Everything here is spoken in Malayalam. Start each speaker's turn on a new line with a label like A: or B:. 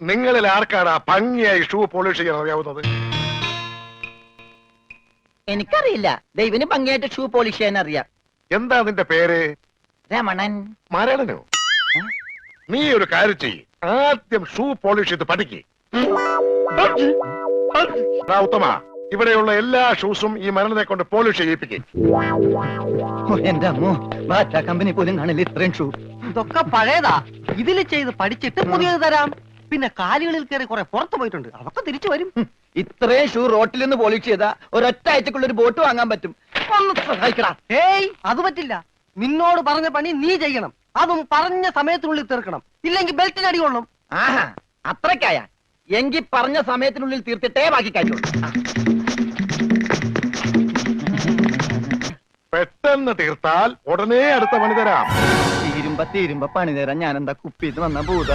A: നിങ്ങളിൽ ആർക്കാണ് ഭംഗിയായി ഷൂ പോളിഷ് ചെയ്യാൻ അറിയാവുന്നത്?
B: എനിക്കറിയില്ല. ദൈവന് ഭംഗിയായിട്ട് ഷൂ പോളിഷ് ചെയ്യാൻ അറിയാം.
A: എന്താ നിന്റെ പേര്?
B: രമണൻ.
A: മരണനോ? നീ ഒരു കാര്യം ചെയ്യ്, ആദ്യം ഷൂ പോളിഷ് ചെയ്ത് പഠിക്ക്. ഉത്തമ, ഇവിടെയുള്ള എല്ലാ ഷൂസും ഈ മരണനെ കൊണ്ട് പോളിഷ് ചെയ്യിപ്പിക്കും.
B: എന്റെ അമ്മോ, ബാറ്റ കമ്പനി പോലും കാണില്ല ഇത്രയും ഷൂ.
C: ഇതൊക്കെ പഴയതാ. ഇതില് ചെയ്ത് പഠിച്ചിട്ട് പുതിയത് തരാം. പിന്നെ കാലുകളിൽ കയറി കുറെ പുറത്തു പോയിട്ടുണ്ട്, അതൊക്കെ തിരിച്ചു വരും.
B: ഇത്രയും ഷൂ റോട്ടിൽ നിന്ന് പോളിഷ് ചെയ്താ ഒരൊറ്റ ആഴ്ചക്കുള്ള ഒരു ബോട്ട് വാങ്ങാൻ പറ്റും. ഒന്ന് സഹായിക്കടാ.
C: ഏയ്, അത് പറ്റില്ല. നിന്നോട് പറഞ്ഞ പണി നീ ചെയ്യണം. അതും പറഞ്ഞ സമയത്തിനുള്ളിൽ തീർക്കണം. ഇല്ലെങ്കിൽ ബെൽറ്റിന് അടി കൊള്ളും.
B: ആഹാ, അത്രക്കായ എങ്കിൽ പറഞ്ഞ സമയത്തിനുള്ളിൽ തീർത്തിട്ടേ ബാക്കി കാര്യമുള്ളൂ.
A: പെട്ടെന്ന് തീർത്താൽ ഉടനെ അടുത്ത പണി തരാം.
B: തീരുമ്പ പണി തരാൻ ഞാൻ എന്താ കുപ്പിന്ന് വന്ന ഭൂത?